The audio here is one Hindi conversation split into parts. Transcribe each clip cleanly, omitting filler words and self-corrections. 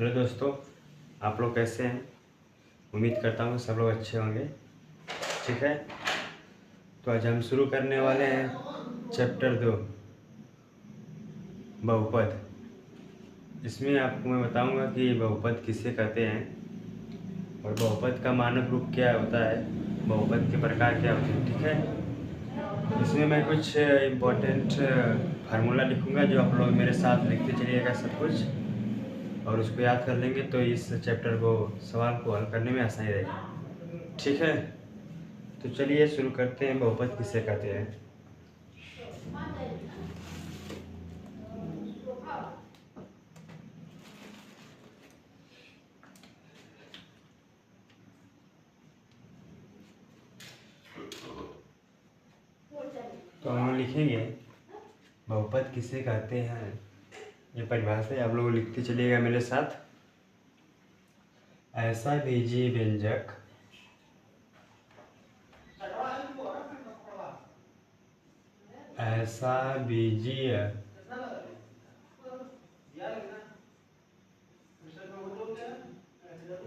हेलो दोस्तों, आप लोग कैसे हैं। उम्मीद करता हूँ सब लोग अच्छे होंगे। ठीक है, तो आज हम शुरू करने वाले हैं चैप्टर 2 बहुपद। इसमें आपको मैं बताऊंगा कि बहुपद किसे कहते हैं और बहुपद का मानक रूप क्या होता है, बहुपद के प्रकार क्या होते हैं। ठीक है, इसमें मैं कुछ इम्पोर्टेंट फार्मूला लिखूंगा जो आप लोग मेरे साथ लिखते चलिएगा सब कुछ, और उसको याद कर लेंगे तो इस चैप्टर को सवाल को हल करने में आसानी रहेगी। ठीक है, तो चलिए शुरू करते हैं बहुपद किसे कहते हैं। तो हम लिखेंगे बहुपद किसे कहते हैं, ये परिभाषा आप लोग लिखते चलिएगा मेरे साथ। ऐसा बीजीय व्यंजक ऐसा बीजीय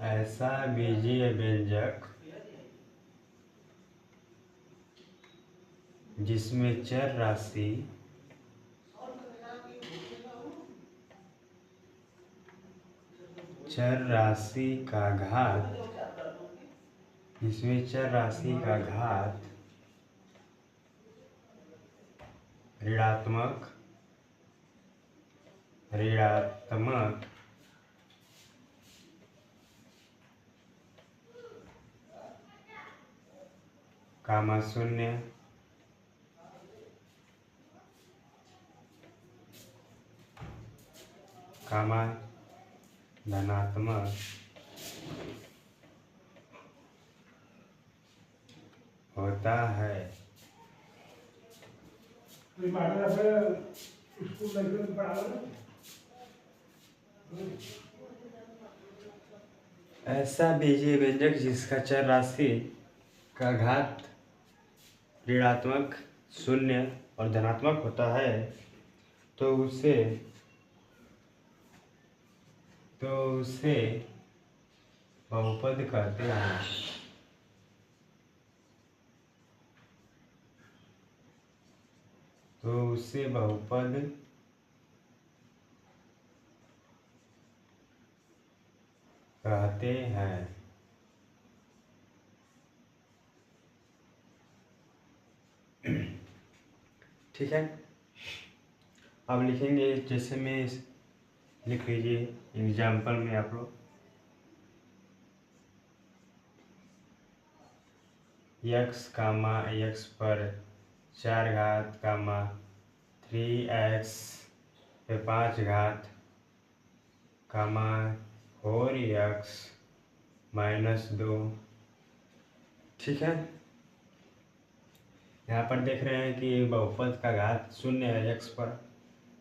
ऐसा बीजीय व्यंजक जिसमें चर राशि का घात जिसमें चर राशि का घात ऋणात्मक कामा शून्य कामा धनात्मक होता है। ऐसा बीजीय व्यंजक जिसका चर राशि का घात ऋणात्मक, शून्य और धनात्मक होता है तो उसे बहुपद कहते हैं। तो उसे बहुपद कहते हैं। ठीक है, अब लिखेंगे जैसे मैं लिख लीजिए एग्जाम्पल में आप लोग x कामा x पर 4 घात कामा 3x पे 5 घात कामा 4x -2। ठीक है, यहाँ पर देख रहे हैं कि बहुपद का घात शून्य है x पर,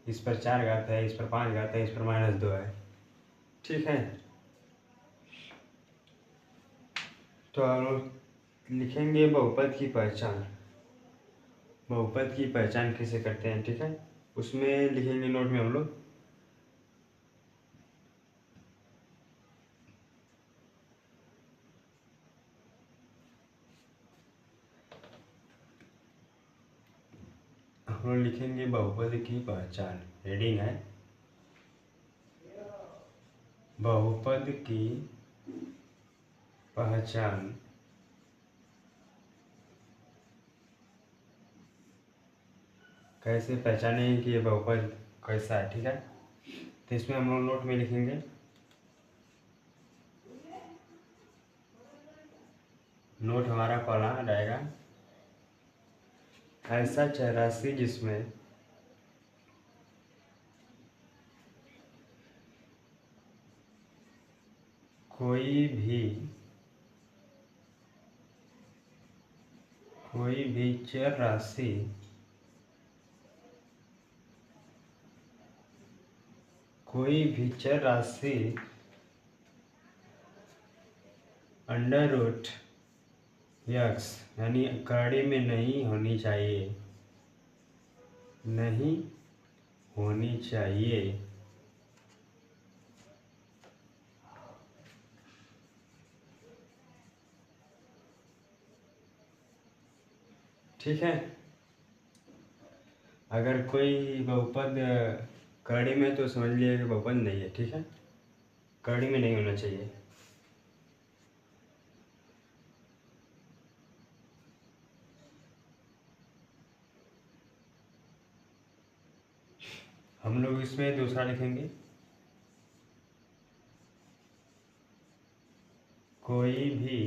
इस पर 4 घात है, इस पर 5 घात है, इस पर -2 है। ठीक है, तो हम लिखेंगे बहुपद की पहचान। बहुपद की पहचान कैसे करते हैं, ठीक है, उसमें लिखेंगे नोट में हम लोग लिखेंगे बहुपद की पहचान। हेडिंग है बहुपद की पहचान। कैसे पहचानेंगे कि ये बहुपद कैसा है। ठीक है, तो इसमें हम लोग नोट में लिखेंगे नोट हमारा पहला रहेगा ऐसा चौरासी जिसमें कोई भी चर राशि अंडर रूट x यानी कड़ी में नहीं होनी चाहिए ठीक है। अगर कोई बहुपद कड़ी में तो समझ लीजिए कि बहुपद नहीं है। ठीक है, कड़ी में नहीं होना चाहिए। हम लोग इसमें दूसरा लिखेंगे, कोई भी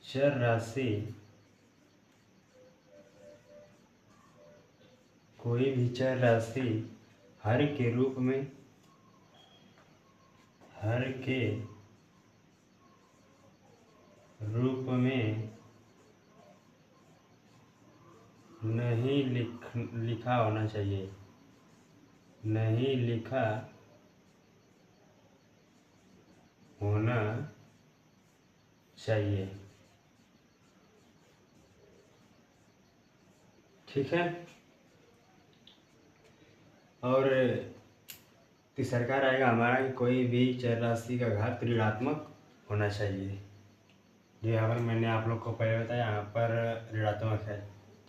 चर राशि, कोई भी चर राशि हर के रूप में, हर के रूप में नहीं लिखा होना चाहिए, नहीं लिखा होना चाहिए। ठीक है। और तीसरा रहेगा हमारा कि कोई भी चर राशि का घात ऋणात्मक होना चाहिए। जो यहाँ पर मैंने आप लोग को पहले बताया, यहाँ पर ऋणात्मक है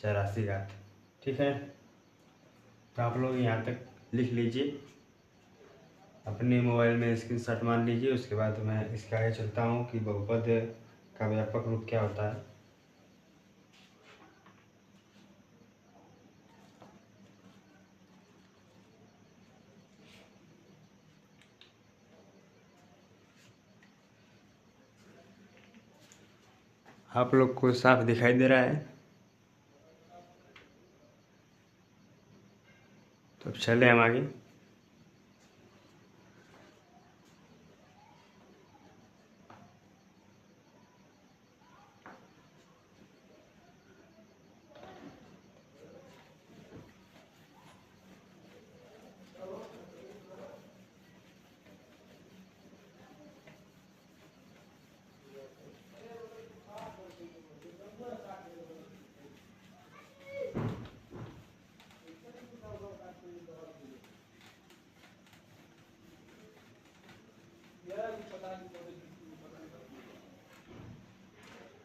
चर राशि घात। ठीक है, तो आप लोग यहाँ तक लिख लीजिए, अपने मोबाइल में स्क्रीनशॉट मान लीजिए। उसके बाद मैं इसके आगे चलता हूँ कि बहुपद का व्यापक रूप क्या होता है। आप लोग को साफ दिखाई दे रहा है? तो चले हम आगे।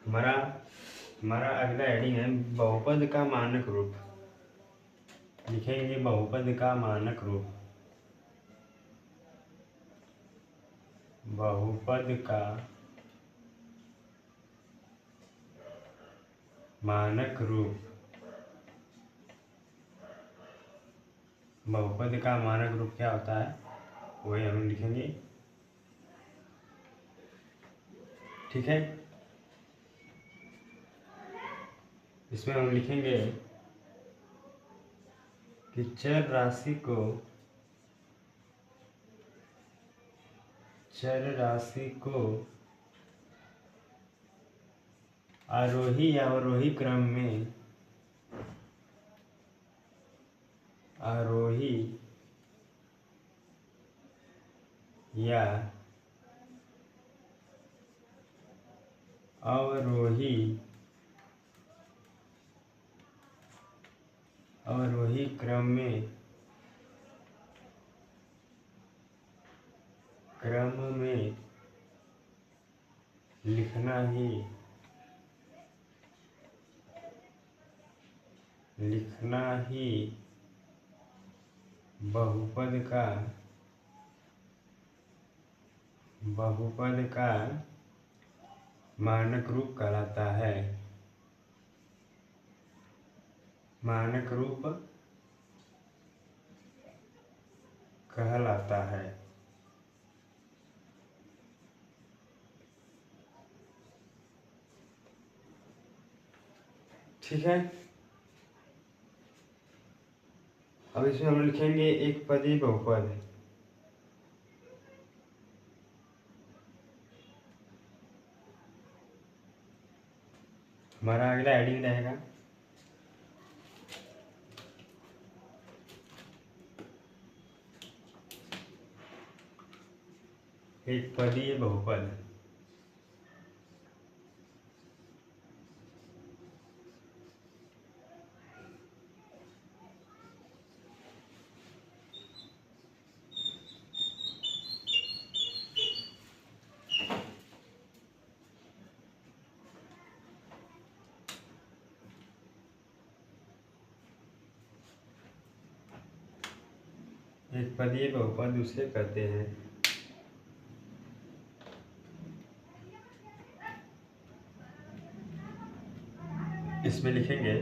हमारा हमारा अगला हेडिंग है बहुपद का मानक रूप। लिखेंगे बहुपद का मानक रूप। बहुपद का मानक रूप। बहुपद का मानक रूप क्या होता है वही हम लिखेंगे। ठीक है, इसमें हम लिखेंगे कि चर राशि को आरोही या अवरोही क्रम में, आरोही या अवरोही क्रम में लिखना ही बहुपद का मानक रूप कहलाता है। मानक रूप कहलाता है। ठीक है, अब इसमें हम लिखेंगे एक पदी बहुपद। हमारा अगला हेडिंग रहेगा एक पदीय बहुपद। एक पदीय बहुपद उसे कहते हैं। इसमें लिखेंगे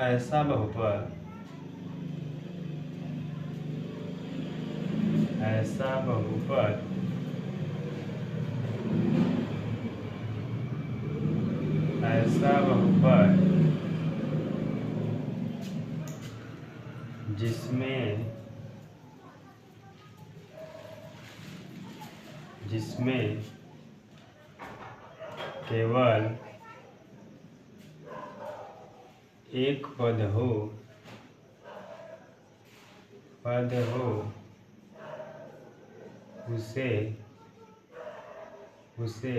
ऐसा बहुपद, ऐसा बहुपद ऐसा बहुपद जिसमें केवल एक पद हो, उसे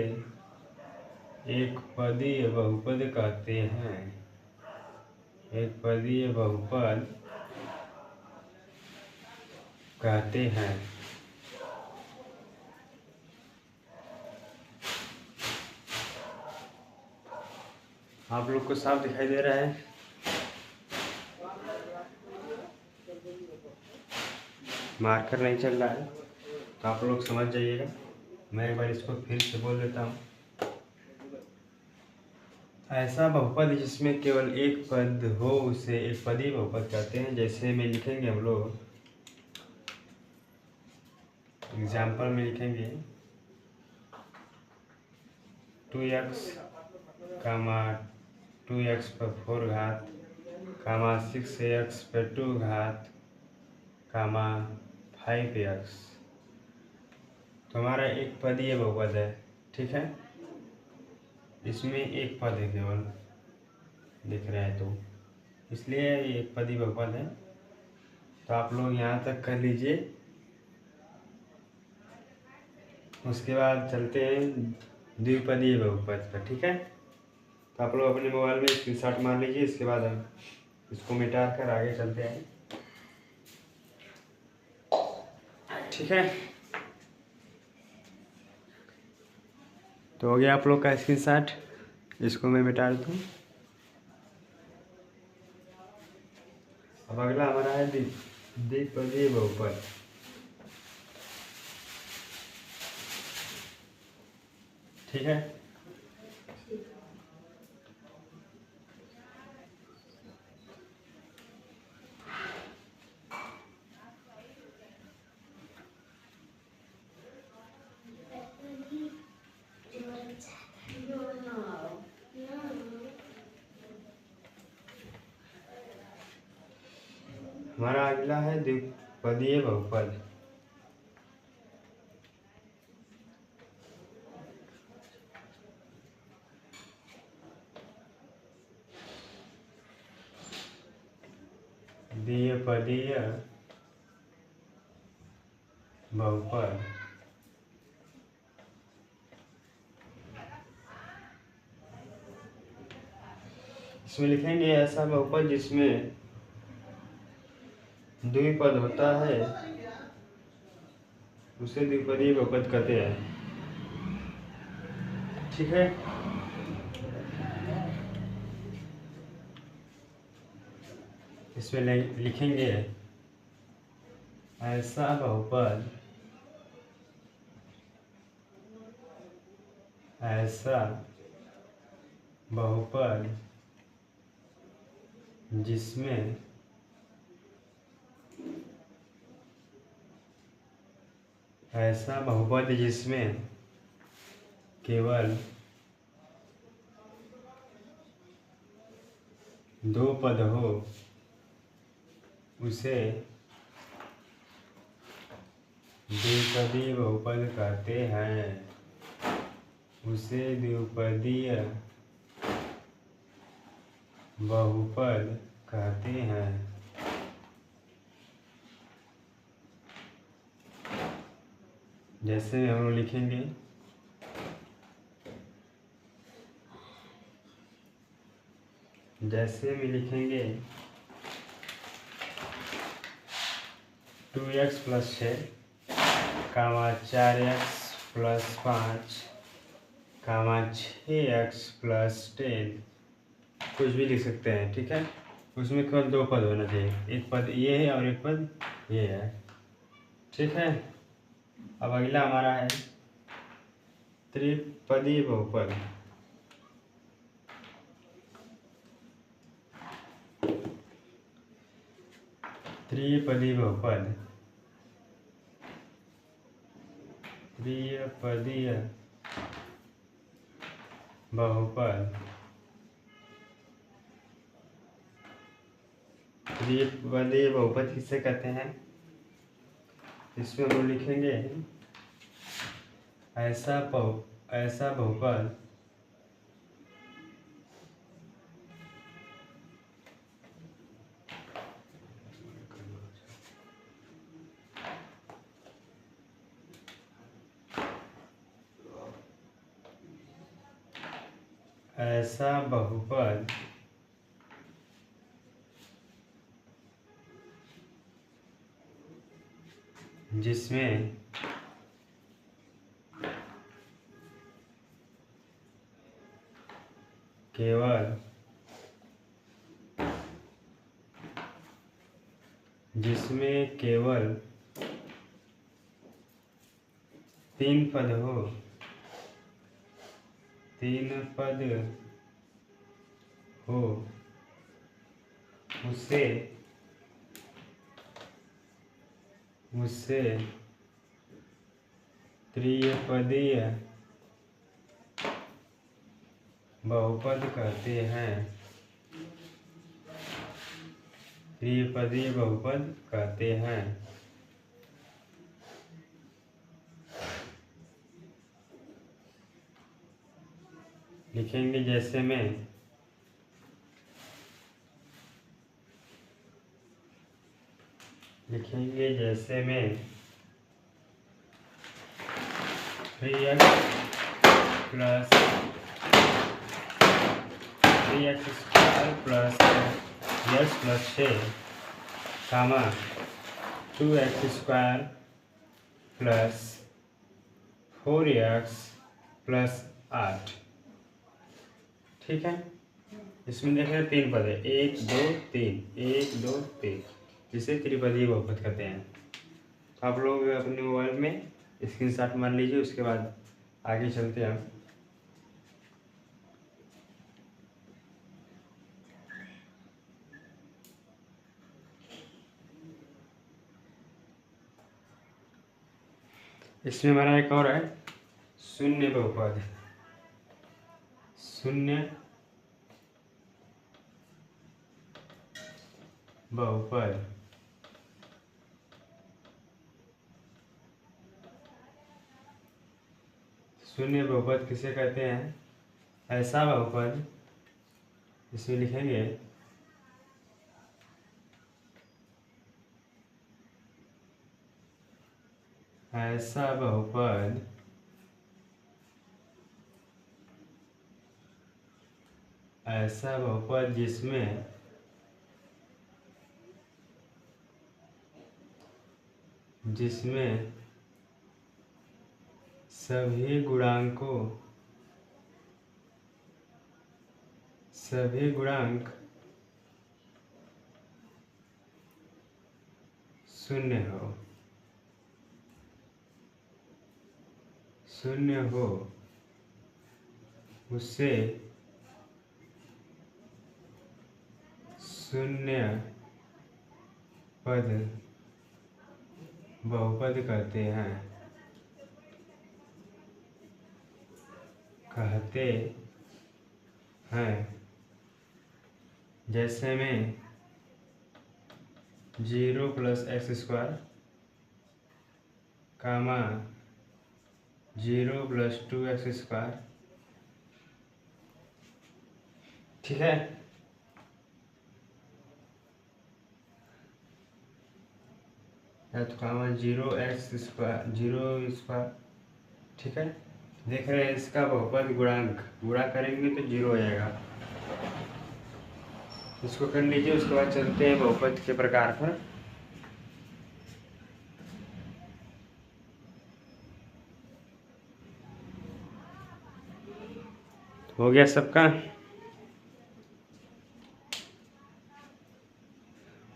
एक पदीय बहुपद कहते हैं। एक पदीय बहुपद कहते हैं। आप लोग को साफ दिखाई दे रहा है? मार्कर नहीं चल रहा है तो आप लोग समझ जाइएगा। मैं एक बार इसको फिर से बोल देता हूँ। ऐसा बहुपद जिसमें केवल एक पद हो उसे एक पदीय बहुपद कहते हैं। जैसे में लिखेंगे हम लोग, एग्जाम्पल में लिखेंगे 2x, 2x पर 4 घात, 6x पर 2 घात, 5x। तो हमारा एक पदीय बहुपद है, ठीक है। इसमें एक पद है केवल, दिख रहा है तो इसलिए ये एक पदीय बहुपद है। तो आप लोग यहाँ तक कर लीजिए। उसके बाद चलते हैं द्विपदीय बहुपद पर, ठीक है। तो आप लोग अपने मोबाइल में स्क्रीनशॉट मार लीजिए। इसके बाद हम इसको मिटा कर आगे चलते हैं, ठीक है। तो हो गया आप लोग का स्क्रीनशॉट। इसको मैं मिटा देता हूँ। अब अगला हमारा है द्विपदीय बहुपद। ठीक है। हमारा अगला है द्विपदीय बहुपद। द्विपदीय बहुपद इसमें लिखेंगे ऐसा बहुपद जिसमें द्विपद होता है उसे द्विपदीय बहुपद कहते हैं, ठीक है। इसमें लिखेंगे ऐसा बहुपद जिसमें केवल दो पद हो उसे द्विपदीय बहुपद कहते हैं। उसे द्विपदीय बहुपद कहते हैं। जैसे हम लोग लिखेंगे लिखेंगे 2x + 6, 4x + 5, 6x + 10, कुछ भी लिख सकते हैं, ठीक है। उसमें केवल दो पद होना चाहिए। एक पद ये है और एक पद ये है, ठीक है। अब अगला हमारा है त्रिपदी बहुपद। त्रिपदी बहुपद, त्रिपदीय बहुपद। त्रिपदीय बहुपद किसे कहते हैं? इसमें हम लिखेंगे ऐसा बहुपद जिसमें केवल 3 पद हो, 3 पद हो, उसे त्रिपदीय बहुपद कहते हैं। त्रिपदीय बहुपद कहते हैं। लिखेंगे जैसे में three x square plus yes plus 6 कामा 2x square plus 4x plus 8, ठीक है। इसमें देखें 3 पद है, 1 2 3, 1 2 3, जिसे त्रिपदीय बहुपद कहते हैं। तो आप लोग अपने मोबाइल में स्क्रीनशॉट मार लीजिए, उसके बाद आगे चलते हैं हम। इसमें हमारा एक और है शून्य बहुपद। शून्य बहुपद शून्य बहुपद किसे कहते हैं? ऐसा बहुपद, इसमें लिखेंगे ऐसा बहुपद जिसमें सभी गुणांक शून्य हो, उसे शून्य पद बहुपद कहते हैं। जैसे में 0 प्लस एक्स स्क्वायर कामा 0 प्लस 2x स्क्वायर, ठीक है। या तो कामा 0x स्क्वायर 0 स्क्वायर, ठीक है। देख रहे हैं इसका बहुपद गुणा करेंगे तो 0 हो जाएगा। इसको कर लीजिए, उसके बाद चलते हैं बहुपद के प्रकार पर। हो गया सबका?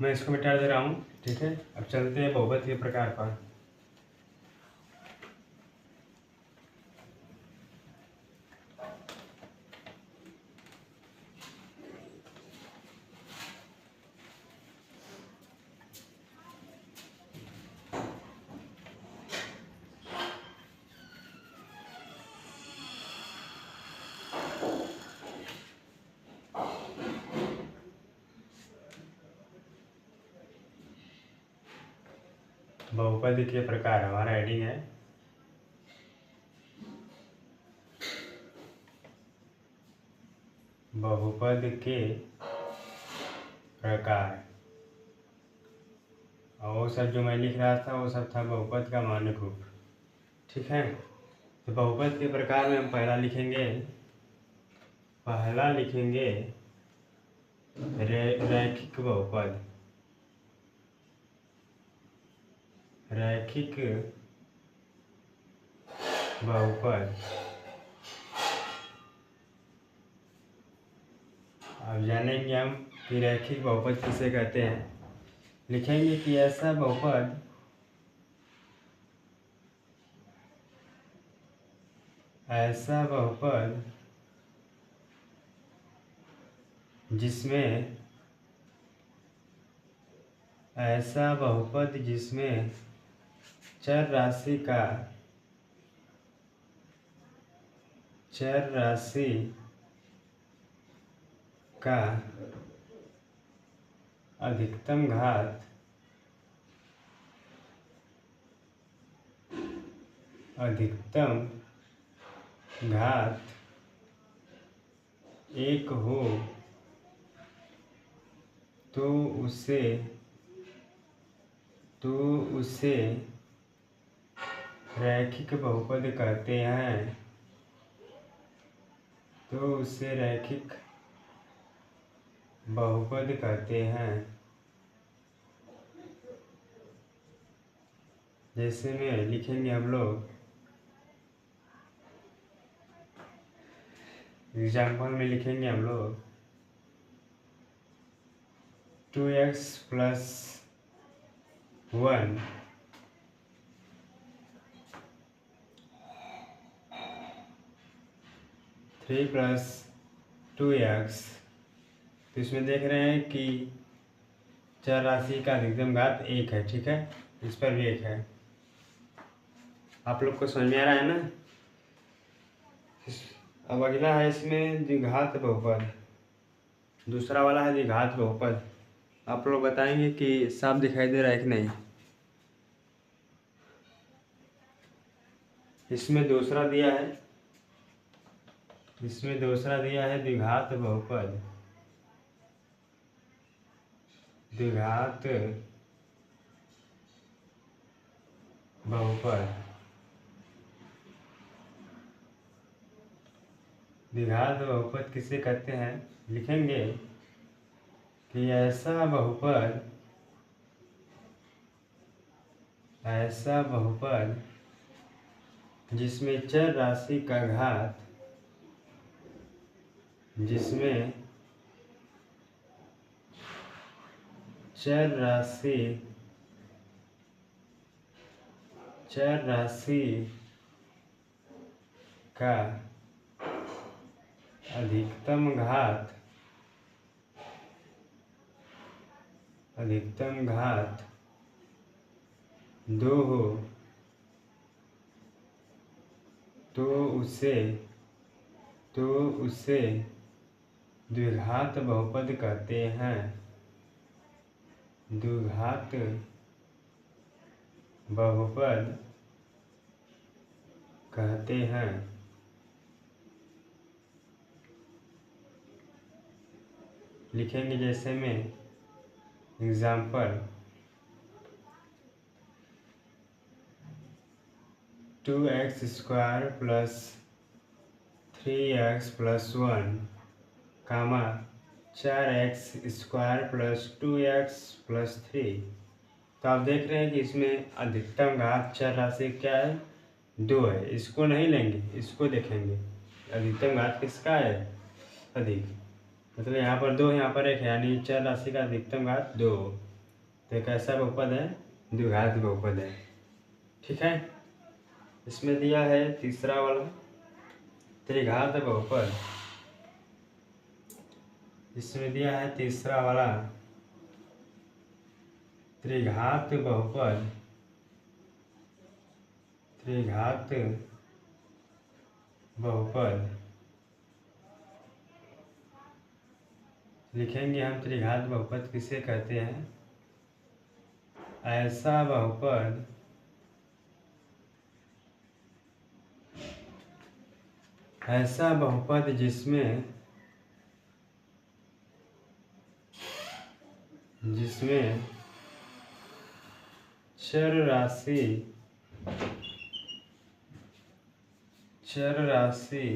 मैं इसको मिटा दे रहा हूँ। ठीक है, अब चलते हैं बहुपद के प्रकार पर। बहुपद के प्रकार हमारा हेडिंग है बहुपद के प्रकार, और वो सब जो मैं लिख रहा था वो सब था बहुपद का मानक रूप। ठीक है, तो बहुपद के प्रकार में हम पहला लिखेंगे रैखिक बहुपद। रैखिक बहुपद, अब जानेंगे हम कि रैखिक बहुपद किसे कहते हैं। लिखेंगे कि ऐसा बहुपद जिसमें चर राशि का अधिकतम घात 1 हो तो उसे रैखिक बहुपद कहते हैं। जैसे में लिखेंगे हम लोग एग्जाम्पल में लिखेंगे हम लोग 2x + 1 3 + 2x। तो इसमें देख रहे हैं कि चर राशि का अधिकतम घात 1 है। ठीक है, इस पर भी 1 है। आप लोग को समझ में आ रहा है ना। अब अगला है इसमें द्विघात बहुपद, दूसरा वाला है द्विघात बहुपद। आप लोग बताएंगे कि साफ दिखाई दे रहा है कि नहीं। इसमें दूसरा दिया है द्विघात बहुपद। द्विघात बहुपद किसे कहते हैं। लिखेंगे कि ऐसा बहुपद जिसमें चर राशि का घात का अधिकतम घात 2 हो तो उसे द्विघात बहुपद कहते हैं। द्विघात बहुपद कहते हैं। लिखेंगे जैसे में example 2x² + 3x + 1, 4x² + 2x + 3। तो आप देख रहे हैं कि इसमें अधिकतम घात चर राशि क्या है, 2 है। इसको नहीं लेंगे, इसको देखेंगे अधिकतम घात किसका है, अधिक। मतलब यहाँ पर 2 यहाँ पर 1 है, यानी चर राशि का अधिकतम घात 2। तो एक ऐसा बहुपद है, द्विघात बहुपद है। ठीक है, इसमें दिया है तीसरा वाला त्रिघात बहुपद। इसमें दिया है तीसरा वाला त्रिघात बहुपद। त्रिघात बहुपद लिखेंगे हम। त्रिघात बहुपद किसे कहते हैं? ऐसा बहुपद जिसमें चर राशि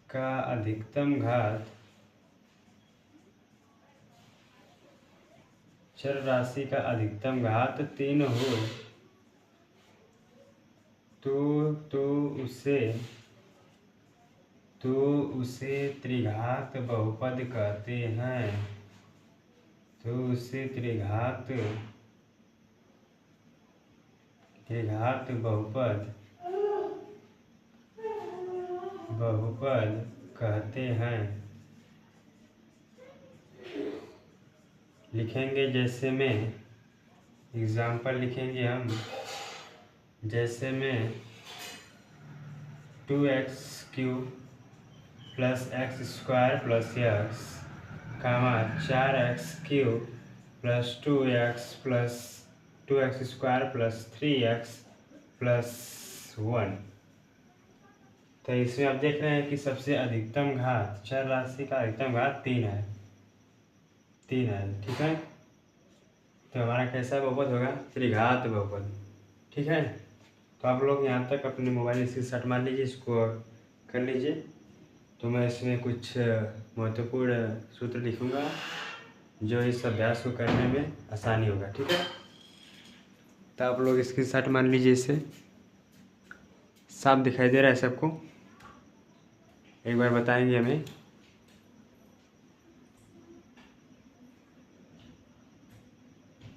का अधिकतम घात चर राशि का अधिकतम घात 3 हो तो उसे त्रिघात बहुपद कहते हैं। तो उसे त्रिघात बहुपद कहते हैं। लिखेंगे जैसे में एग्जाम्पल लिखेंगे हम। जैसे में 2x³ plus x² plus x, 4x³ plus 2x plus 2x² plus 3x plus 1। तो इसमें आप देख रहे हैं कि सबसे अधिकतम घात, चर राशि का अधिकतम घात 3 है। ठीक है, तो हमारा कैसा बहुपद होगा? त्रिघात बहुपद। ठीक है, तो आप लोग यहाँ तक अपने मोबाइल स्क्रीनशॉट मार लीजिए, इसको कर लीजिए। तो मैं इसमें कुछ महत्वपूर्ण सूत्र लिखूँगा जो इस अभ्यास को करने में आसानी होगा। ठीक है, तो आप लोग स्क्रीनशॉट मान लीजिए। इसे साफ दिखाई दे रहा है सबको? एक बार बताएंगे हमें।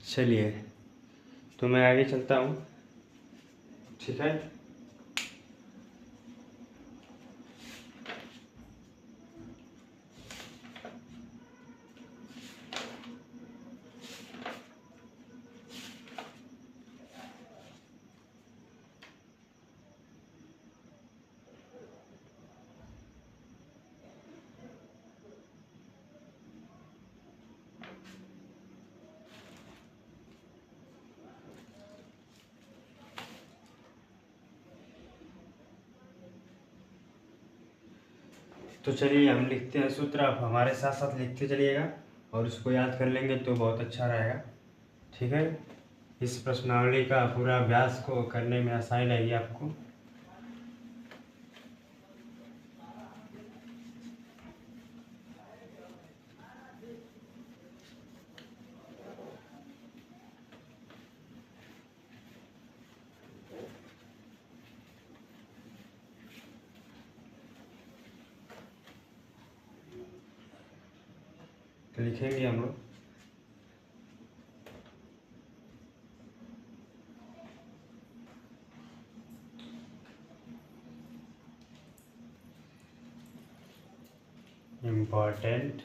चलिए, तो मैं आगे चलता हूँ। ठीक है, तो चलिए हम लिखते हैं सूत्र। आप हमारे साथ साथ लिखते चलिएगा और उसको याद कर लेंगे तो बहुत अच्छा रहेगा। ठीक है, इस प्रश्नावली का पूरा अभ्यास को करने में आसानी लगेगी आपको। तो लिखेंगे हम लोग इम्पोर्टेंट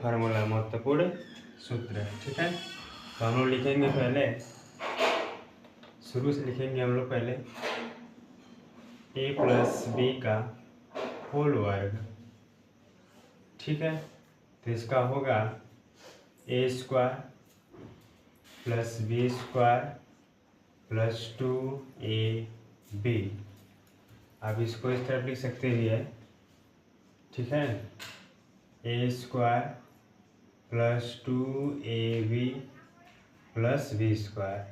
फार्मूला महत्वपूर्ण सूत्र। ठीक है, तो हम लोग लिखेंगे पहले, शुरू से लिखेंगे हम लोग पहले a प्लस बी का होल वर्ग। ठीक है, तो इसका होगा a² plus b² plus 2ab। अब इसको इस तरफ लिख सकते हैं। ठीक है, a² plus 2ab plus b²।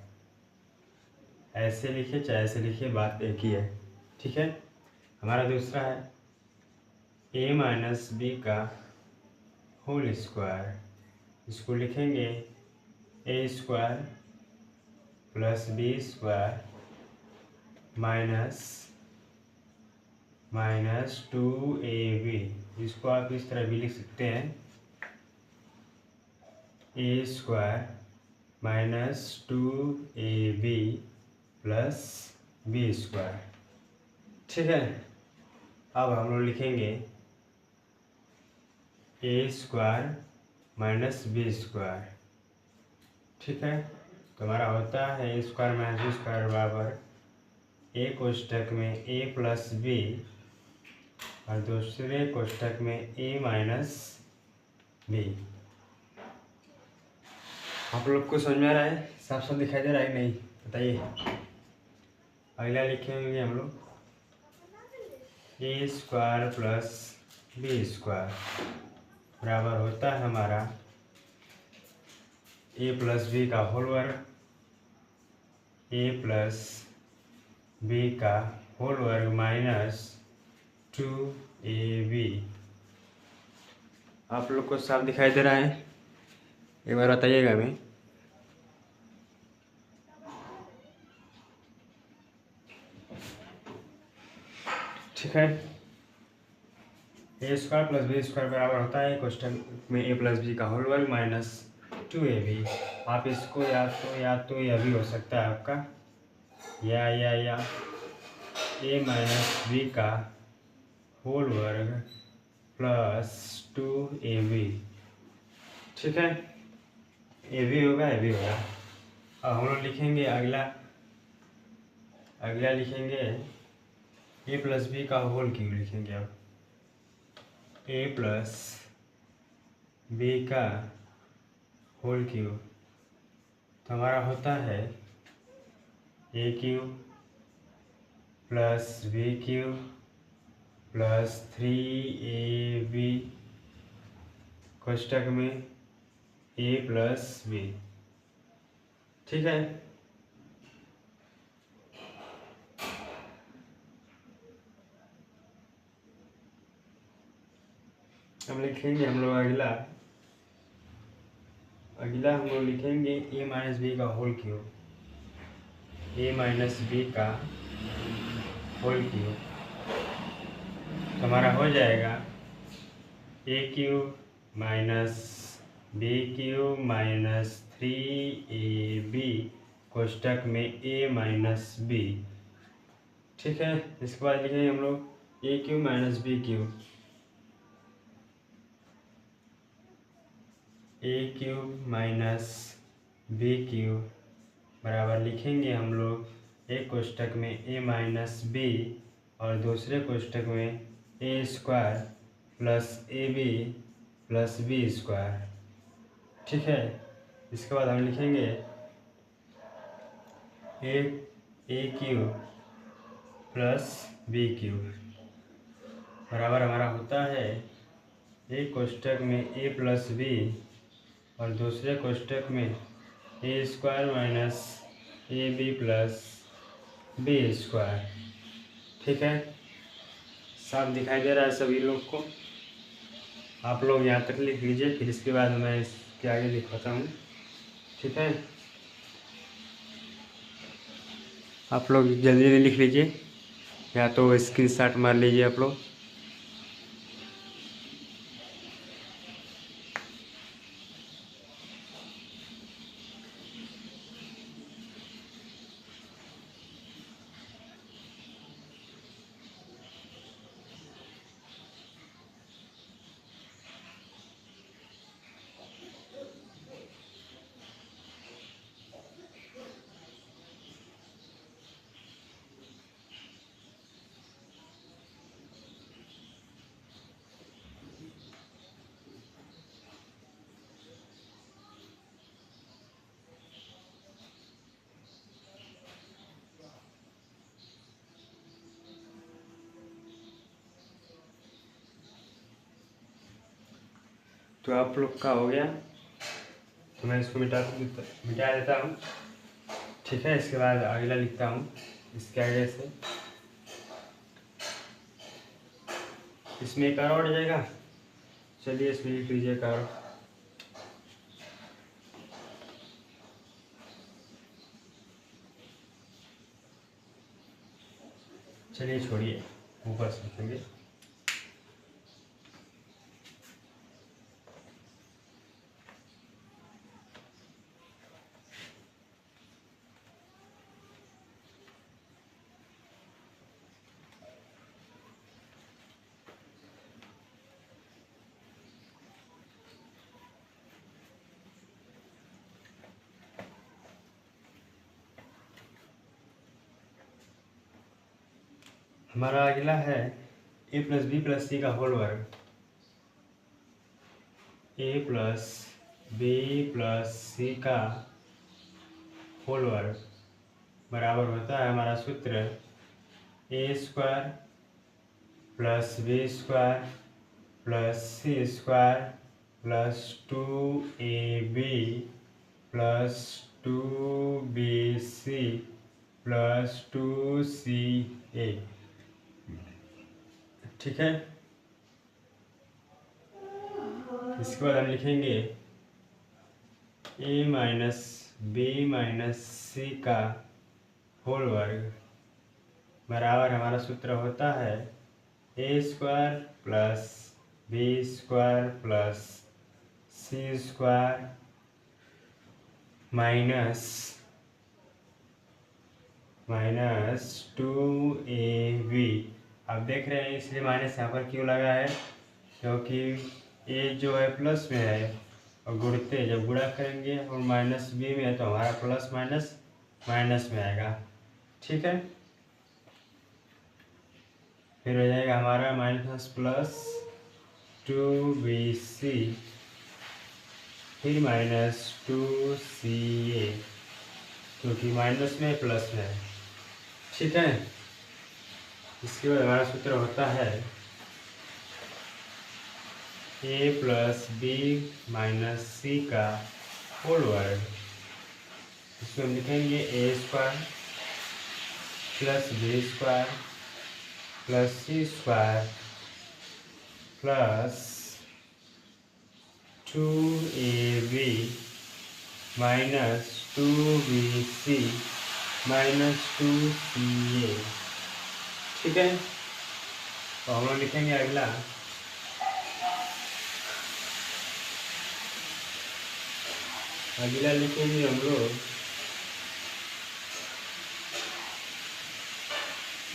ऐसे लिखिए चाहे ऐसे लिखिए, बात एक ही है। ठीक है, हमारा दूसरा है a माइनस बी का होल स्क्वायर। इसको लिखेंगे a² plus b² minus minus 2ab, इसको आप इस तरह भी लिख सकते हैं a square minus 2ab plus b square. ठीक है, अब हम लोग लिखेंगे a square minus b square. ठीक है, तो हमारा होता है a square minus b square बराबर ए कोष्टक में ए प्लस बी और दूसरे कोष्टक में ए माइनस बी। आप लोग को समझ में आ रहा है, साफ साफ दिखाई दे रहा है नहीं बताइए। अगला लिखेंगे हम लोग ए स्क्वायर प्लस बी स्क्वायर बराबर होता है हमारा ए प्लस बी का होल वर्ग ए प्लस बी का होल वर्ग माइनस 2ab। आप लोग को साफ दिखाई दे रहा है, एक बार बताइएगा हमें। ठीक है, a square plus b square बराबर होता है कोष्टक में ए प्लस बी का होल वर्ग माइनस 2ab। आप इसको या तो यह भी हो सकता है आपका या ए माइनस बी का होल वर्ग प्लस 2ab। ठीक है, ए भी होगा ए भी होगा। अब हम लोग लिखेंगे अगला लिखेंगे ए प्लस बी का होल क्यूब लिखेंगे। अब ए प्लस बी का होल क्यूब तो हमारा होता है a cube plus b cube plus 3ab कोष्टक में ए प्लस बी। ठीक है, हम लिखेंगे हम लोग अगला हम लोग लिखेंगे ए माइनस बी का whole cube. A minus b का होल क्यूब तो हमारा हो जाएगा a cube minus b cube minus 3ab कोष्टक में ए माइनस बी। ठीक है, इसके बाद लिखेंगे हम लोग ए क्यूब माइनस बी क्यूब। ए क्यूब माइनस बी क्यूब बराबर लिखेंगे हम लोग एक कोष्टक में ए माइनस बी और दूसरे कोष्टक में a square plus a b plus b square. ठीक है, इसके बाद हम लिखेंगे a cube plus b cube बराबर हमारा होता है एक कोष्टक में ए प्लस बी और दूसरे कोष्टक में a square minus a b plus b square. ठीक है, साफ दिखाई दे रहा है सभी लोग को। आप लोग यहाँ तक लिख लीजिए, फिर इसके बाद मैं इसके आगे लिखवाता हूँ। ठीक है, आप लोग जल्दी जल्दी लिख लीजिए या तो स्क्रीनशॉट मार लीजिए आप लोग। तो आप लोग का हो गया, तो मैं इसको मिटा देता हूँ। ठीक है, इसके बाद अगला लिखता हूँ इसके आगे से। इसमें एक और बढ़ जाएगा, चलिए इसमें लिख लीजिए कार। चलिए छोड़िए। ऊपर से लिखेंगे। हमारा अगला है a plus b plus c का होल वर्ग। A plus b plus c का होल वर्ग बराबर होता है, हमारा सूत्र a square plus b square plus c square plus 2ab plus 2bc plus 2ca। ठीक है, इसके बाद हम लिखेंगे a minus b minus c का होल वर्ग बराबर हमारा सूत्र होता है a square plus b square plus c square minus 2ab। आप देख रहे हैं इसलिए माइनस यहाँ पर क्यों लगा है, क्योंकि ए जो है प्लस में है और गुणते जब गुणा करेंगे और माइनस बी में है तो हमारा प्लस माइनस माइनस में आएगा। ठीक है, फिर हो जाएगा हमारा माइनस प्लस 2bc फिर माइनस 2ca, क्योंकि माइनस में प्लस में है। ठीक है, इसके बाद हमारा सूत्र होता है a plus b minus c का होल वर्ग। इसमें हम लिखेंगे a square plus b square plus c square plus 2ab minus 2bc minus 2ca। ठीक है, तो हम लोग लिखेंगे अगला लिखेंगे हम लोग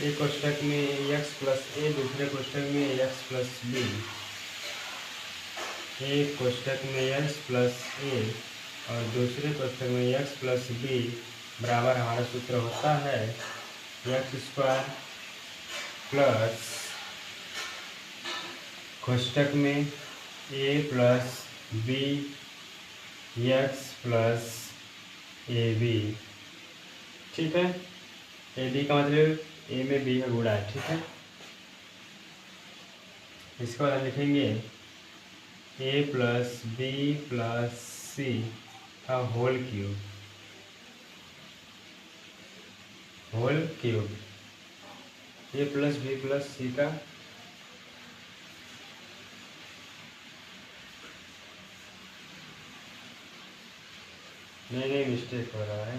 एक कोष्ठक में x प्लस ए, दूसरे कोष्ठक में x प्लस बी। एक कोष्ठक में x प्लस ए और दूसरे कोष्ठक में x प्लस बी बराबर हमारा सूत्र होता है x स्क्वायर प्लस कोष्ठक में a plus b x plus a b. ठीक है, ए बी का मतलब ए में बी का गुणा है। ठीक है, इसके बाद हम लिखेंगे a plus b plus c का whole cube. A plus b plus c का नहीं मिस्टेक हो रहा है।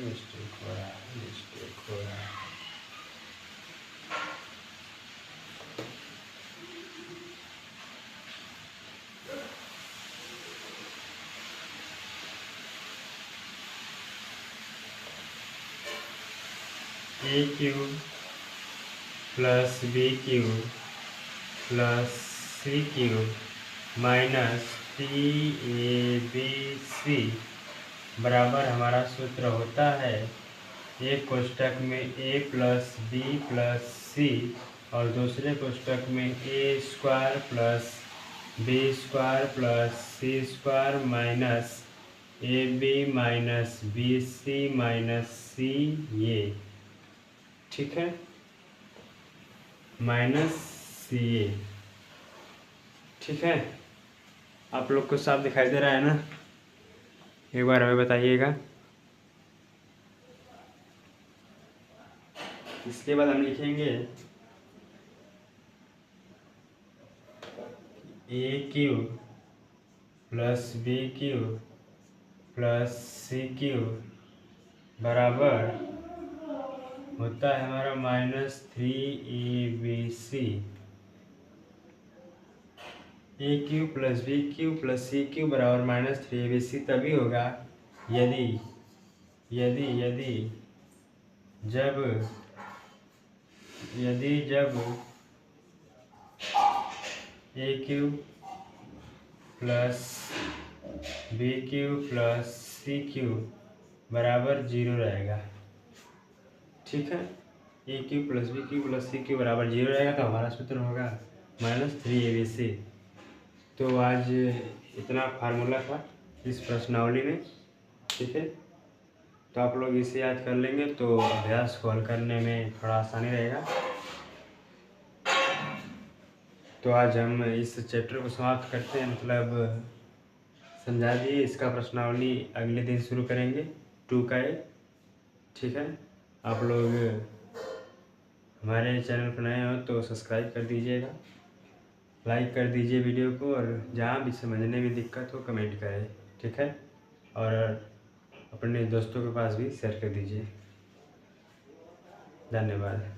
A cube plus b cube plus c cube minus 3abc बराबर हमारा सूत्र होता है एक कोष्ठक में a plus b plus c और दूसरे कोष्ठक में a square plus b square plus c square minus a b minus b c minus c a. ठीक है, माइनस सी ए। ठीक है, आप लोग को साफ दिखाई दे रहा है ना, एक बार हमें बताइएगा। इसके बाद हम लिखेंगे a cube plus b cube plus c cube बराबर होता है हमारा -3abc a³ + b³ + c³ बराबर -3abc तभी होगा यदि यदि यदि जब a³ + b³ + c³ बराबर 0 रहेगा। ठीक है, a³ + b³ + c³ बराबर 0 रहेगा तो हमारा सूत्र होगा -3abc। तो आज इतना फार्मूला था इस प्रश्नावली में। ठीक है, तो आप लोग इसे याद कर लेंगे तो अभ्यास को हल करने में थोड़ा आसानी रहेगा। तो आज हम इस चैप्टर को समाप्त करते हैं, मतलब समझा दिए। इसका प्रश्नावली अगले दिन शुरू करेंगे 2 का ए। ठीक है, आप लोग हमारे चैनल पर नए हो तो सब्सक्राइब कर दीजिएगा, लाइक कर दीजिए वीडियो को, और जहाँ भी समझने में दिक्कत हो कमेंट करें। ठीक है, और अपने दोस्तों के पास भी शेयर कर दीजिए। धन्यवाद।